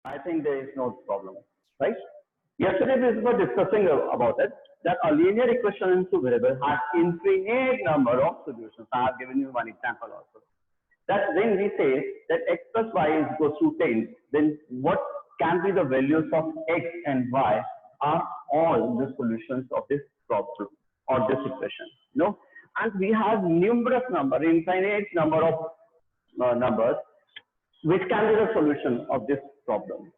I think there is no problem, right? Yesterday we were discussing about it, that a linear equation to variable has infinite number of solutions. I have given you one example also. That when we say that x plus y is equal to 10, then what can be the values of x and y are all the solutions of this problem or this equation, you know? And we have numerous number, infinite number of numbers which can be the solution of this problem,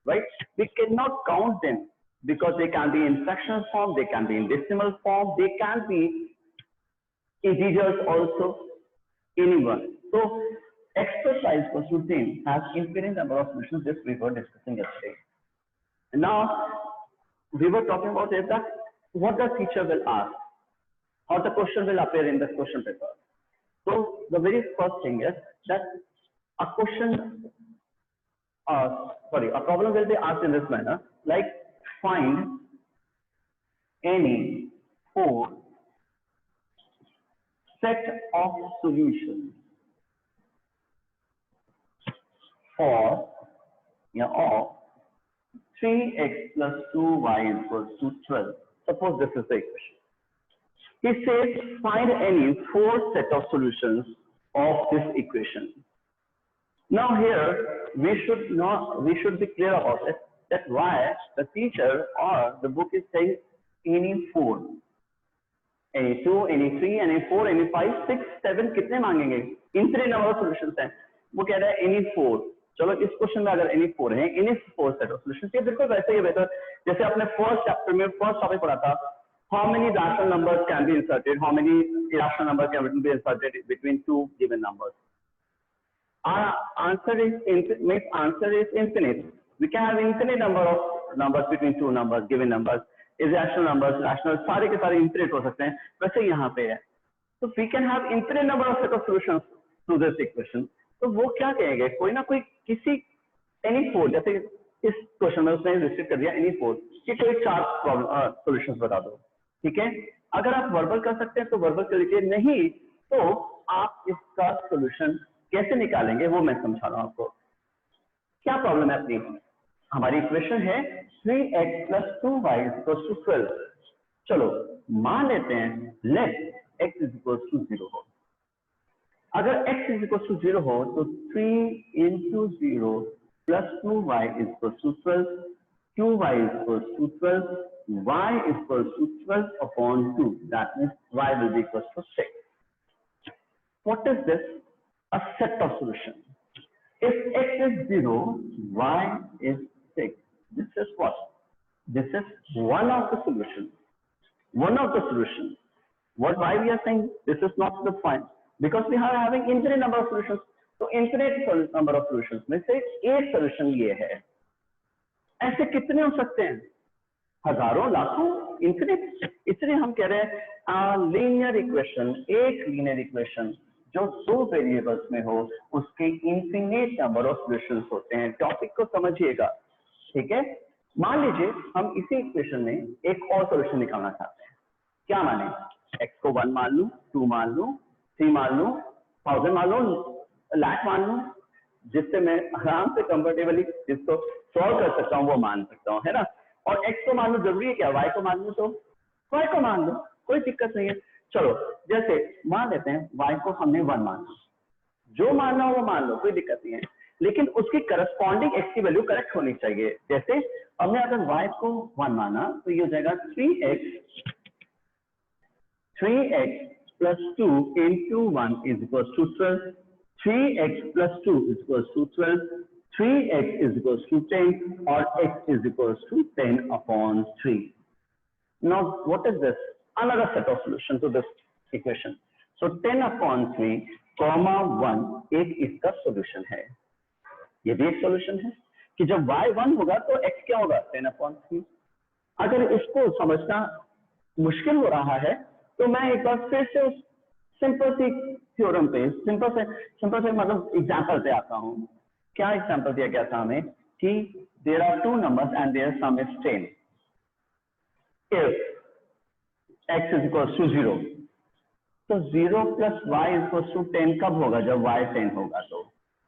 right? We cannot count them because they can be in fractional form, they can be in decimal form, they can be integers also, anyone. So x plus y is equal to 10 has infinite number of solutions. This we were discussing yesterday. And now we were talking about is that what the teacher will ask, how the question will appear in the question paper. So the very first thing is that a question, a problem will be asked in this manner, like find any four set of solutions for of 3x plus 2y equals to 12. Suppose this is the equation. He says find any four set of solutions of this equation. Now here we should be clear about it, that why the teacher or the book is saying any four, any two, any three, any four, any five, six, seven, कितने मांगेंगे? Infinite number of solutions हैं. वो कह रहा है any four. चलो इस question में अगर any four है, any four set of solutions, ये बिल्कुल वैसे ही बेहतर जैसे आपने फर्स्ट चैप्टर में फर्स्ट टॉपिक पढ़ा था, how many rational numbers can be inserted, how many irrational numbers can be inserted between two given numbers. Our answer is infinite. We can have infinite number of numbers between two numbers, given numbers, irrational numbers, rational, सारे के सारे infinite हो सकते हैं. वैसे यहाँ पे है. So we can have infinite number of set of solutions to this equation. तो वो क्या कहेंगे? कोई ना कोई किसी any four, जैसे इस क्वेश्चन में उसने रिस्ट्रिक्ट कर दिया any four कि कोई चार सॉल्यूशंस बता दो, ठीक है? अगर आप वर्बल कर सकते हैं तो वर्बल कर लीजिए, नहीं तो आप इसका सॉल्यूशन कैसे निकालेंगे वो मैं समझा रहा हूं आपको. क्या प्रॉब्लम है अपनी? हमारी इक्वेशन है 3x plus 2y is equals to 12. चलो मान लेते हैं late x is equals to 0 हो. अगर x is equals to 0 हो तो 3 into 0 plus 2y is equals to 12, 2y is equals to 12, y is equals to 12 upon 2. That means y will be equals to 6. What is this? A set of solutions. If x is 0, y is 6. This is what? This is one of the solutions. One of the solutions. Why we are saying this is not the point? Because we are having infinite number of solutions. So infinite number of solutions में से एक solution ये है. ऐसे कितने हो सकते हैं? हजारों, लाखों, infinite. इसलिए हम कह रहे हैं linear equation, एक linear equation जो दो वेरिएबल्स में हो उसके इंफिनिट नंबर ऑफ सॉल्यूशंस होते हैं. टॉपिक को समझिएगा, ठीक है? मान लीजिए हम इसी इक्वेशन में एक और सॉल्यूशन निकालना चाहते हैं. क्या माने? x को 1 मान लूं, 2 मान लूं, 3 मान लूं, 1000 मान लूं, लाख मान लूं, जिससे मैं आराम से कंफर्टेबली जिसको सॉल्व कर सकता हूं वो मान सकता हूं, है ना? और x को मान लूं, जरूरी है क्या? y को मान लूं तो y को मान लो, कोई दिक्कत नहीं है. चलो जैसे मान लेते हैं y को हमने 1 माना, जो मानना हो वो मान लो, कोई दिक्कत नहीं है, लेकिन उसकी करस्पॉन्डिंग x की वैल्यू करेक्ट होनी चाहिए. जैसे हमने अगर y को 1 माना तो ये हो जाएगा 3x plus 2 into 1 is equals to 12, 3x plus 2 is equals to 12, 3x is equals to 10, or x is equals to 10 upon 3. Now what is this? Another set of solution to this equation. So 10 upon 3, comma 1 एक इसका solution है. ये भी एक solution है कि जब y 1 होगा तो x क्या होगा? 10 upon 3. अगर इसको समझना मुश्किल हो रहा है तो मैं एक बार फिर से उस सिंपल सी थ्योरम पे सिंपल से मतलब एग्जांपल पे आता हूँ. क्या एग्जांपल दिया गया था हमें कि there are two numbers and their sum is 10. If x is equals to 0, तो 0 plus y is equals to 10 कब होगा? जब y 10 होगा.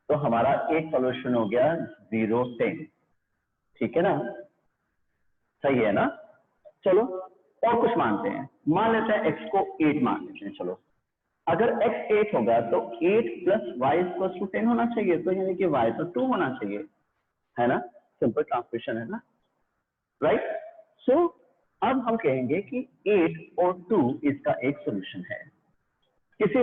तो हमारा एक सॉल्यूशन हो गया 0 10. ठीक है ना, सही है ना। चलो और कुछ मानते हैं, मान लेते हैं x को 8 मान लेते हैं। चलो अगर x 8 होगा तो 8 प्लस वाई इक्वल टू 10 होना चाहिए, तो यानी कि y तो 2 होना चाहिए, है ना, सिंपल ट्रांसफॉर्मेशन है ना, राइट। सो अब हम कहेंगे कि 8 और 2 इसका एक सोल्यूशन है। किसी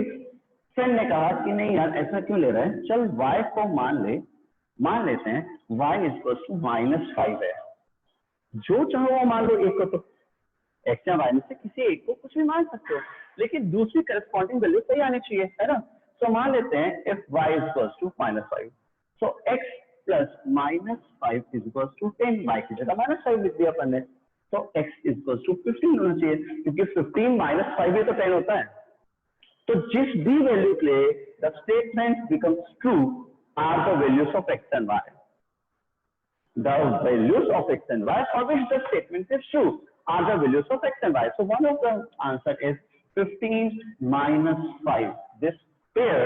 फ्रेंड ने कहा कि नहीं यार ऐसा क्यों ले रहा है, चल y को मान लेते हैं y इक्वल टू -5 है, जो चाहो वो मान लो, एक को तो x या y में से किसी एक को कुछ भी मान सकते हो, लेकिन दूसरी करस्पॉन्डिंग वैल्यू सही आनी चाहिए, है ना। तो मान लेते हैं if y equal to -5, so x plus -5 is equal to 10, y की जगह -5 लिख दिया अपन ने, तो x इक्वल टू 15 होना चाहिए, क्योंकि 15 -5 भी तो 10 होता है। तो जिस भी वैल्यू के लिए the statement becomes true are the values of x and y, the values of x and y for which the statement is true are the values of x and y. So one of the answer is 15 minus 5. This pair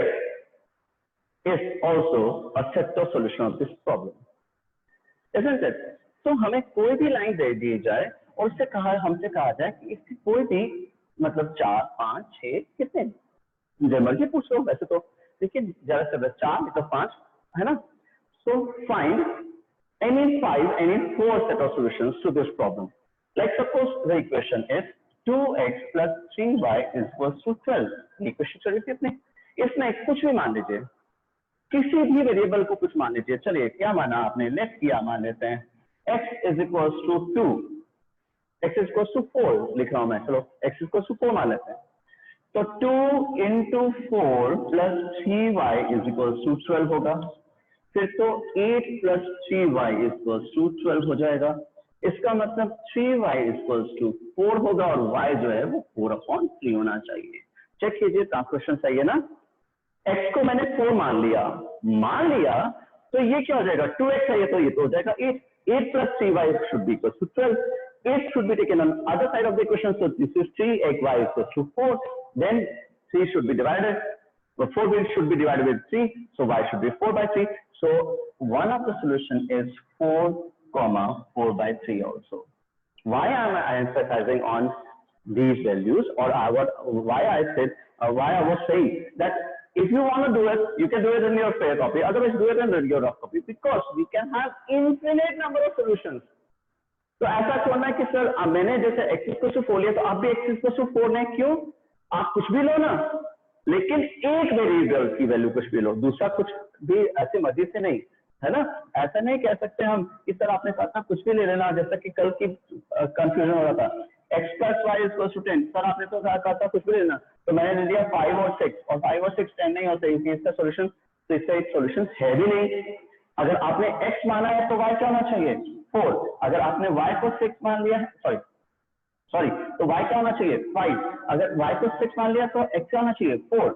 is also a set of solution of this problem, isn't it? So हमें कोई भी line दे दी जाए और उससे हमसे कहा जाए कि इसकी कोई भी मतलब 4, 5, 6 कितने जो मर्जी पूछ लो वैसे तो, लेकिन ज्यादा से ज्यादा 4 तो 5 है ना। So find any 5, any 4 set of solutions to this problem. Like suppose the equation is 2x plus 3y is equals to 12. Equation चलिए कितने, इसमें कुछ भी मान लीजिए, किसी भी वेरिएबल को कुछ मान लीजिए। चलिए क्या माना आपने, लेट किया मान लेते हैं x is equals to 2, x is equals to 4 लिख रहा हूं मैं, चलो x is equals to 4 मान लेते हैं। तो 2 into 4 plus 3y is equals to 12 होगा, फिर तो 8 plus 3y equals to 12 हो जाएगा। इसका मतलब 3y equals to 4 होगा और y जो है वो 4/3 होना चाहिए। चेक कीजिए ट्रांसलेशन सही है ना। x को मैंने 4 मान लिया तो ये क्या हो जाएगा, 2x है ये, तो ये तो हो जाएगा 8, 8 plus 3y should be equals to 12, 8 should be taken on other side of the equation, so this is 3xy equals to 4, then 3 should be divided, 4 should be divided with 3, so y should be 4/3. So one of the solution is 4, 4/3 also. Why am I emphasizing on these values, or why I was saying that if you want to do it, you can do it in your spare copy, otherwise do it in your rough copy, because we can have infinite number of solutions. तो ऐसा क्यों ना कि sir मैंने जैसे x equal to 4 लिया तो आप भी x इक्वल टू 4 लें, क्यों, आप कुछ भी लो ना, लेकिन एक वेरिएबल की वैल्यू कुछ भी लो, दूसरा कुछ भी ऐसे मर्जी से नहीं, है ना। ऐसा नहीं कह सकते हम कि सर आपने कहा था कुछ भी ले लेना, जैसा कि कल की कंफ्यूजन हो रहा था, x plus y equal to 10, sir आपने तो कहा था कुछ भी लेना, तो मैंने ले लिया 5 और 6, और 5 और 6 10 नहीं होते, इसका सॉल्यूशन, तो इसका एक सॉल्यूशन है भी नहीं। अगर आपने x माना है तो y क्या होना चाहिए, 4, अगर आपने y को 6 मान लिया है, सॉरी तो y क्या होना चाहिए 5, अगर y को 6 मान लिया तो x क्या होना चाहिए 4,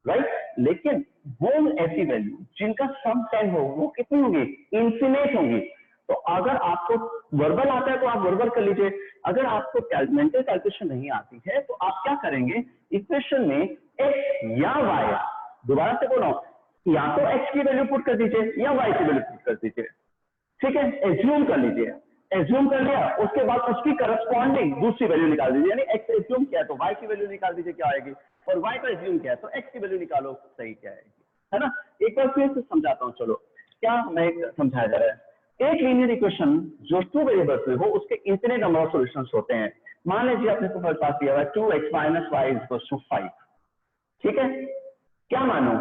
राइट। लेकिन वो ऐसी वैल्यू जिनका सम 10 हो वो कितनी होंगी, इंफिनिट होंगी। तो अगर आपको वर्बल आता है तो आप वर्बल कर लीजिए, अगर आपको मेंटल कैलकुलेशन नहीं आती है तो आप क्या करेंगे, इक्वेशन में x या y, दोबारा से बोलो, या तो x की वैल्यू पुट कर दीजिए या y की वैल्यू पुट कर दीजिए, ठीक है, एज्यूम कर लीजिए, एज्यूम कर लिया, उसके बाद उसकी करस्पॉन्डिंग दूसरी वैल्यू निकाल दीजिए, यानी x एज्यूम किया तो y की वैल्यू निकाल दीजिए क्या आएगी, और y को एज्यूम किया तो x की वैल्यू निकालो सही क्या आएगी, है ना। एक बार फिर से समझाता हूँ, चलो क्या हमें समझाया जा रहा है, एक लीनियर इक्वेशन जो 2 वेरिएबल्स में हो उसके इतने नंबर ऑफ सॉल्यूशंस होते हैं। मान लीजिए आपने तो पास किया हुआ 2x minus y equals to 5, ठीक है, क्या मानो,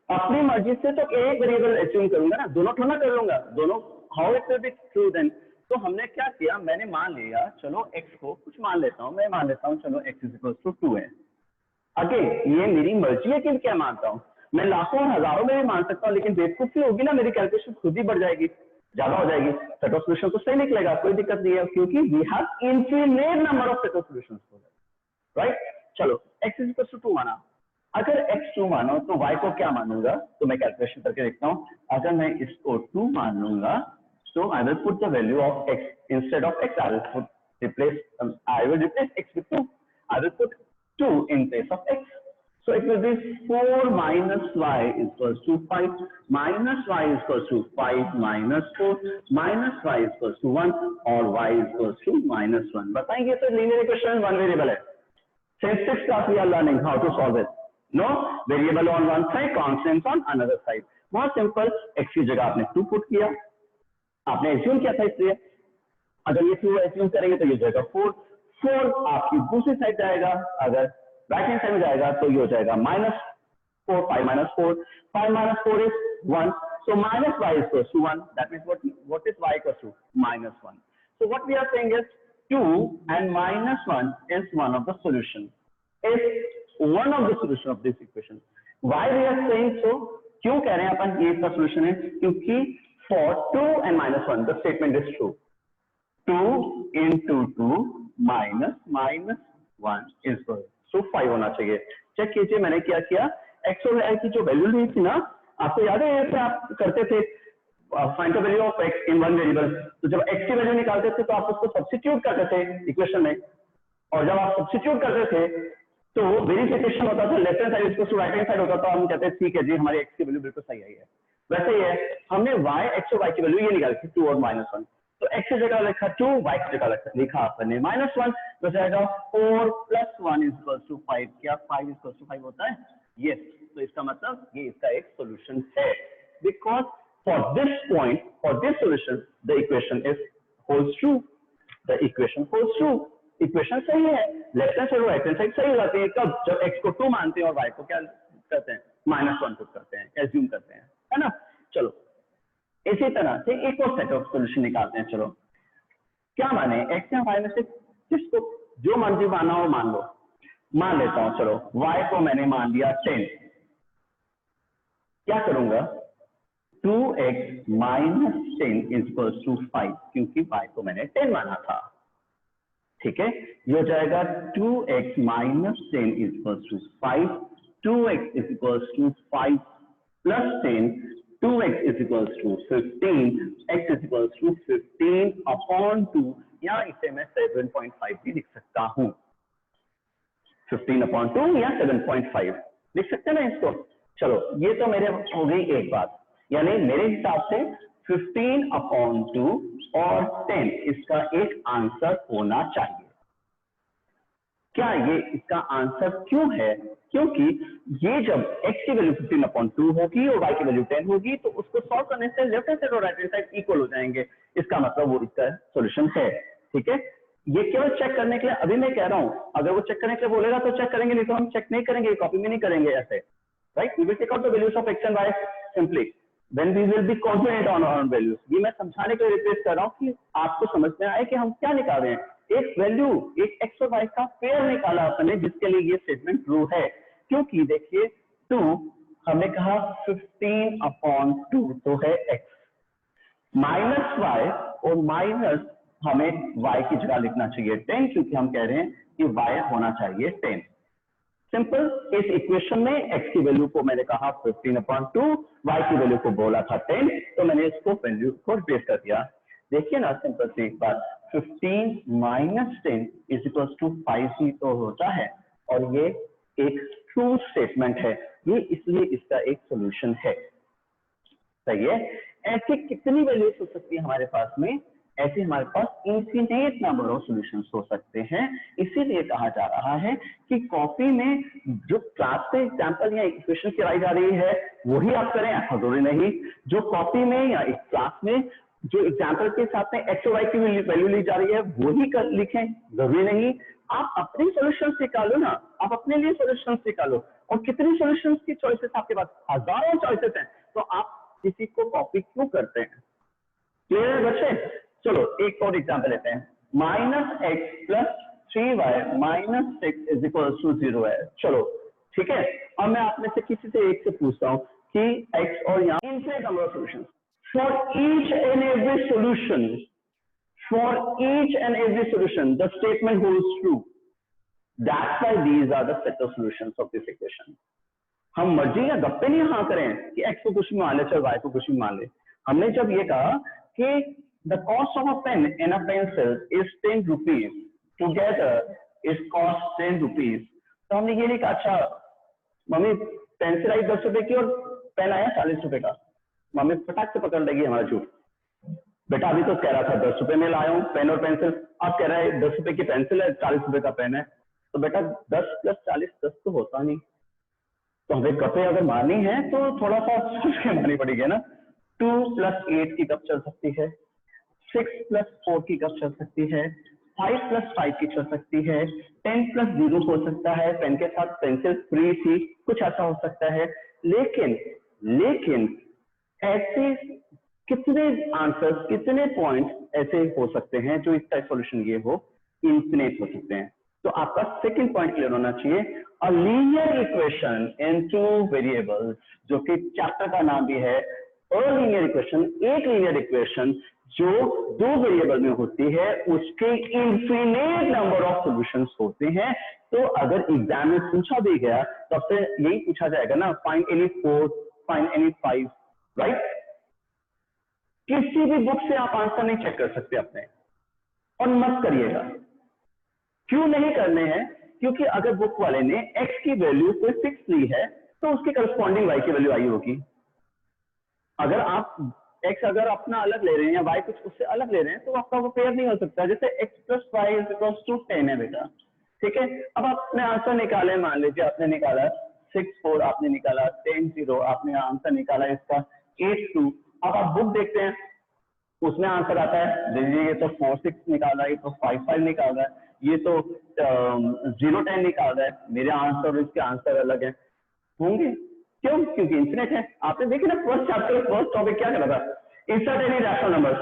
अपनी मर्जी से तो एक वेरिएबल एज्यूम करूंगा ना, दोनों थोड़ा कर लूंगा, दोनों how it will be true then. तो हमने क्या किया, मैंने मान लिया चलो x को कुछ मान लेता हूं, मैं मान लेता हूं चलो x इज इक्वल टू 2 है। अगेन ये मेरी मर्जी है कि क्या मानता हूं, मैं लाखों और हजारों में भी मान सकता हूं, लेकिन बेवकूफी होगी ना, मेरी कैलकुलेशन खुद ही बढ़ जाएगी, ज्यादा हो जाएगी, सेट ऑफ सॉल्यूशन तो सही निकलेगा, कोई दिक्कत नहीं है, क्योंकि we have infinite number of set of solutions, right. चलो x इज इक्वल टू 2 माना, अगर x 2 मानो तो y को क्या मानूंगा, तो मैं कैलकुलेशन करके देखता हूं, अगर मैं इसको 2 मान लूंगा so I will put the value of x instead of x, I will replace x with 2, I will put 2 in place of x, So it will be 4 minus y equals to 5, minus y equals to 5 minus 4, minus y equals to 1 और y equals to minus 1. बताएंगे तो linear equation one variable है. Since 6th class we are learning how to solve it. No variable on one side, constants on another side. बहुत simple. x की जगह आपने 2 put किया, आपने एज्यूम किया था इसलिए. अगर ये 2 एज्यूम करेंगे तो ये जाएगा 4. 4 आपकी दूसरी साइड जाएगा, अगर राइट हैंड साइड में जाएगा तो ये हो जाएगा -4, 5 minus 4, 5 minus 4 is 1, so minus y equals to 1. That means what is y equals to? -1. So what we are saying is 2 and -1 is one of the solution. Is one of the solution of this equation. Why we are saying so? क्यों कह रहे हैं अपन ये इसका solution है? क्योंकि for 2 and -1 the statement is true. 2 into 2 minus -1 is equal to 5 होना चाहिए. चेक कीजिए मैंने क्या किया. x और y की जो वैल्यू ली थी ना, आपको याद है ऐसे आप करते थे find the value of x in one variable. तो जब x की वैल्यू निकालते थे तो आप उसको सब्स्टिट्यूट करते थे इक्वेशन में, और जब आप सब्स्टिट्यूट करते थे तो वेरिफिकेशन होता था, left hand side equal to right hand side होता था. हम कहते हैं ठीक है जी हमारी x की वैल्यू बिल्कुल सही आई है. वैसे ही है, हमने x और y की वैल्यू ये निकाली थी 2 और -1. तो x की जगह लिखा 2, y की जगह लिखा आपने -1, तो जाएगा 4 + 1 = 5. क्या 5 = 5 होता है? यस. तो इसका मतलब ये इसका एक सॉल्यूशन है. Because for this point, for this solution the equation is holds true. The equation holds true. Equation सही है. लेफ्ट हैंड साइड और राइट हैंड साइड सही हो जाते हैं. कब? जब x को 2 मानते हैं और y को क्या करते हैं? -1 पुट करते हैं, एज्यूम करते हैं, है ना. चलो इसी तरह से एक और सेट ऑफ सॉल्यूशन निकालते हैं. चलो क्या माने, x या y में से किसको जो मर्जी माना हो मान लो. मान लेता हूं, चलो y को मैंने मान लिया 10. क्या करूंगा? 2x - 10 = 5, क्योंकि y को मैंने 10 माना था. ठीक है, ये हो जाएगा 2x - 10 = 5. 2x = 5 + 10, 2x = 15, x = 15/2. या इसे मैं 7.5 भी लिख सकता हूं. 15/2 या 7.5 लिख सकते हैं ना इसको. चलो ये तो मेरे हो गई एक बात, यानी मेरे हिसाब से 15/2 और 10 इसका एक आंसर होना चाहिए. क्या ये इसका आंसर क्यों है? क्योंकि ये जब x की वैल्यू 15/2 होगी और y की वैल्यू 10 होगी तो उसको सॉल्व करने से लेफ्ट हैंड साइड और राइट हैंड साइड इक्वल हो जाएंगे. इसका मतलब वो इसका सॉल्यूशन है. ठीक है, ये केवल चेक करने के लिए अभी मैं कह रहा हूं. अगर वो चेक करने के लिए बोलेगा तो चेक करेंगे, नहीं तो हम चेक नहीं करेंगे, कॉपी में नहीं करेंगे ऐसे. Right, we will take out the values of x and y simply when we will be confident on our values. ये मैं समझाने के लिए रिप्लेस कर रहा हूं कि आपको समझ में आए कि हम क्या निकाल रहे हैं. एक वैल्यू, एक x और y का पेयर निकाला अपने, जिसके लिए ये स्टेटमेंट ट्रू है. क्योंकि देखिए 2 हमने कहा 15/2 तो है x, माइनस y और माइनस हमें y की जगह लिखना चाहिए 10, क्योंकि हम कह रहे हैं कि y होना चाहिए 10. सिंपल. इस इक्वेशन में x की वैल्यू को मैंने कहा 15/2, y की वैल्यू को बोला था 10, तो मैंने इसको वैल्यू को रिप्लेस कर दिया. देखिए ना सिंपल सी एक बात, 15 - 10 = 5 ही तो होता है, और ये एक ट्रू स्टेटमेंट है. ये इसलिए इसका एक सॉल्यूशन है. सही है. ऐसे कितनी वैल्यूज हो सकती है हमारे पास में? ऐसे हमारे पास इनफिनिट नंबर ऑफ सॉल्यूशंस हो सकते हैं. इसीलिए कहा जा रहा है कि कॉपी में जो क्लास में एग्जांपल या इक्वेशन कराई जा रही है वही आप करें, ऐसा जरूरी नहीं. जो कॉपी में या इस क्लास में जो एग्जांपल के साथ में x और y की वैल्यू ली जा रही है वही लिखें, जरूरी नहीं. आप अपने सॉल्यूशंस निकालो ना, आप अपने लिए सॉल्यूशंस निकालो. और कितनी सॉल्यूशंस की चॉइसेस आपके पास? हजारों चॉइसेस हैं. तो आप किसी को कॉपी क्यों करते हैं? क्लियर है बच्चे? चलो एक और एग्जांपल लेते हैं. -x + 3y - 6 = 0 है. चलो ठीक है. अब मैं आप में से किसी से एक से पूछता हूँ कि x और यहाँ infinite number of solutions. For each and every solution, the statement holds true. That's why these are the set of solutions of this equation. हम मर्जी या गप्पे नहीं हाँ करें कि x को कुछ भी मान ले, चल y को कुछ भी मान ले. हमने जब ये कहा कि the cost of a pen and a pencil is 10 rupees, together is cost 10 rupees, तो हमने ये नहीं कहा अच्छा मम्मी पेंसिल आई 10 रुपए की और पेन आया 40 रुपए का। मम्मी फटाक से पकड़ लेगी हमारा झूठ। बेटा अभी तो कह रहा था 10 रुपए में लाया हूँ पेन और पेंसिल, अब कह रहा है 10 रुपए की पेंसिल है 40 रुपए का पेन है। तो बेटा 10 प्लस 40 10 तो होता नहीं, तो हमें कपे अगर मारनी है तो थोड़ा सा सोच के मारनी पड़ेगी ना। 2 प्लस 8 की कप चल सकती है, 6 प्लस 4 की कप चल सकती है, 5 प्लस 5 की चल सकती है, 10 प्लस 0 हो सकता है, पेन के साथ पेंसिल फ्री थी, कुछ ऐसा हो सकता है। लेकिन ऐसे कितने आंसर्स, कितने पॉइंट्स ऐसे हो सकते हैं जो इसका सॉल्यूशन ये हो, इंफिनिट हो सकते हैं। तो आपका सेकंड पॉइंट क्लियर होना चाहिए, a linear equation in two variables, जो कि चैप्टर का नाम भी है अ लीनियर इक्वेशन, एक लीनियर इक्वेशन जो दो वेरिएबल में होती है, उसके इंफिनिट नंबर ऑफ सॉल्यूशंस होते हैं। तो अगर एग्जाम में पूछा भी गया तब से यही पूछा जाएगा ना, find any 4, find any 5, right. किसी भी बुक से आप आंसर नहीं चेक कर सकते अपने, और मत करिएगा। क्यों नहीं करने हैं? क्योंकि अगर बुक वाले ने x की वैल्यू कोई फिक्स ली है तो उसकी करस्पॉन्डिंग y की वैल्यू आई होगी। अगर आप x अगर अपना अलग ले रहे हैं या y कुछ उससे अलग ले रहे हैं तो आपका वो पेयर नहीं हो सकता। जैसे x plus y is equals to 10 है बेटा, ठीक है। अब आपने आंसर निकाले, मान लीजिए आपने निकाला 6 4, आपने निकाला 10 0, आपने आंसर निकाला इसका 8 2। अब आप बुक देखते हैं, उसमें आंसर आता है, ये तो 4 6 निकाल रहा है, ये तो 5 5 निकाल रहा है, ये तो 0 10 निकाल रहा है। मेरे आंसर और इसके आंसर अलग है होंगे, क्यों? क्योंकि इंफिनिट है। आपने देखिए ना फर्स्ट चैप्टर फर्स्ट टॉपिक क्या करा था, इंसर्ट एनी रैशनल नंबर्स।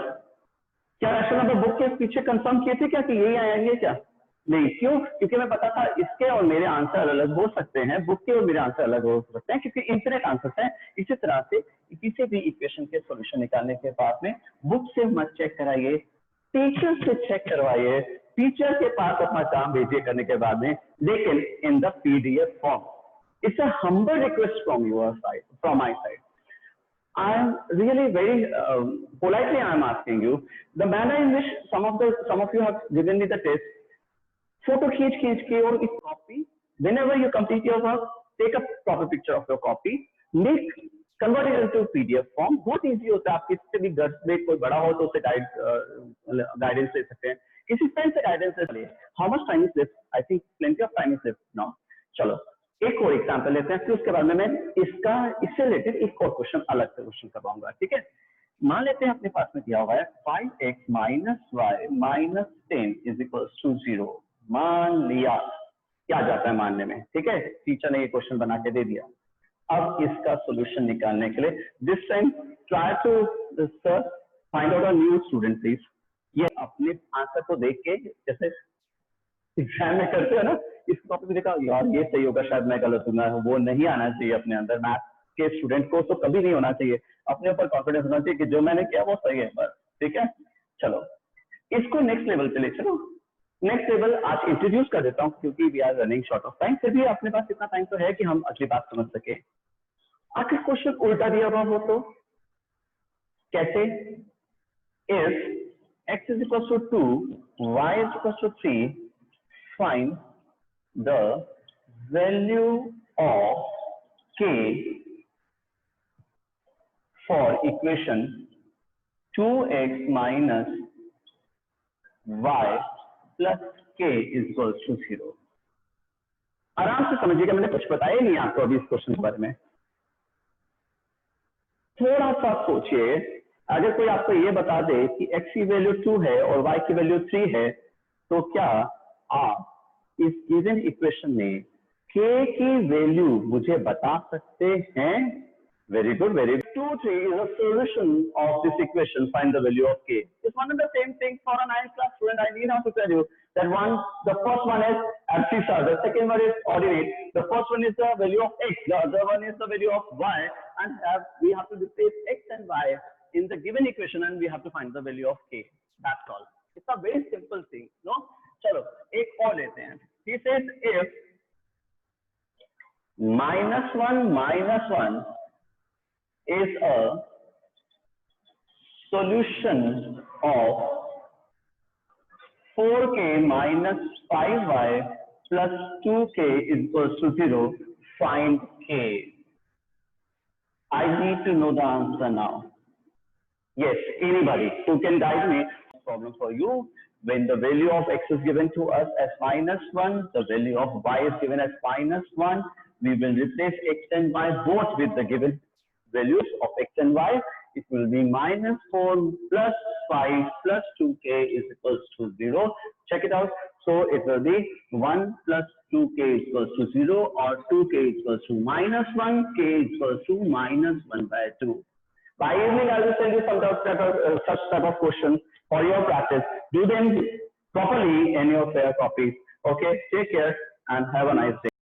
क्या रैशनल नंबर बुक के पीछे कंफर्म किए थे क्या कि यही आएंगे क्या? नहीं। क्यों? क्योंकि मैं पता था इसके और मेरे आंसर अलग हो सकते हैं, बुक के और मेरे आंसर अलग हो सकते हैं, क्योंकि इंफिनिट आंसर्स हैं। इसी तरह से किसी भी इक्वेशन के सॉल्यूशन निकालने के बाद में बुक से मत चेक कराइए, टीचर से चेक करवाइए, टीचर के पास अपना काम भेजिए करने के बाद में, लेकिन in the PDF form. It's a humble request from your side, from my side. I am really very politely I am asking you, the manner in which some of you have given me the test, photo खींच के और इस copy, whenever you complete your work, take a proper picture of your copy, convert it into PDF form। बहुत easy होता है, आप किसी भी घर में कोई बड़ा हो तो उससे गाइडेंस ले सकते हैं, किसी फ्रेंड से गाइडेंस ले सकते हैं। How much time is left? I think plenty of time is left now। चलो एक और एग्जाम्पल लेते हैं, फिर उसके बाद में मैं इससे रिलेटेड एक और क्वेश्चन अलग से क्वेश्चन करवाऊंगा, ठीक है। मान लेते हैं अपने पास में दिया हुआ है 5x minus y minus 10 is equal to 0। मान लिया, क्या जाता है मानने में, ठीक है। टीचर ने ये क्वेश्चन बना के दे दिया। अब इसका सोल्यूशन निकालने के लिए this time try to sir find out a new student please. ये अपने आंसर को देख के, जैसे एग्जाम में करते हो ना, इस टॉपिक में देखा यार ये सही होगा, शायद मैं गलत हूँ, वो नहीं आना चाहिए अपने अंदर। मैथ के स्टूडेंट को तो कभी नहीं होना चाहिए, अपने ऊपर कॉन्फिडेंस होना चाहिए कि जो मैंने किया वो सही है बस, ठीक है। चलो इसको नेक्स्ट लेवल पे ले चलो। नेक्स्ट लेवल आज इंट्रोड्यूस कर देता हूँ, क्योंकि we are running short of time. फिर भी अपने पास इतना टाइम तो है कि हम अगली बात समझ सके। आखिर क्वेश्चन उल्टा दिया हुआ हो तो कैसे? If x is equal to 2, y is equal to 3, find the value of k for equation 2x minus y plus k is equal to 0। आराम से समझिएगा, मैंने कुछ बताया नहीं आपको अभी इस क्वेश्चन के बारे में। थोड़ा सा सोचिए, अगर कोई आपको ये बता दे कि x की वैल्यू 2 है और y की वैल्यू 3 है, तो क्या आप इस गिवन इक्वेशन में k की वैल्यू मुझे बता सकते हैं? Very good, very good. 2 3 is a solution of this equation, find the value of k। It's one and the same thing for a 9th class student। I need not to tell you that the first one is abscissa, the second one is ordinate, the first one is the value of x, the other one is the value of y, and we have to replace x and y in the given equation and we have to find the value of k। That's all। It's a very simple thing, no? चलो एक और लेते हैं। He says if -1 is a solution of 4k minus 5y plus 2k is equals to 0, find 2k. I need to know the answer now. Yes, anybody who can guide me. Problem for you. When the value of x is given to us as -1, the value of y is given as -1, we will replace x and y both with the given values of x and y. It will be -4 plus 5 plus 2k is equals to 0. Check it out. So it will be 1 plus 2k is equals to 0, or 2k is equals to -1, k is equals to -1/2. By evening, I will send you some such type of questions for your practice. Do them properly in your fair copies. Okay, take care and have a nice day.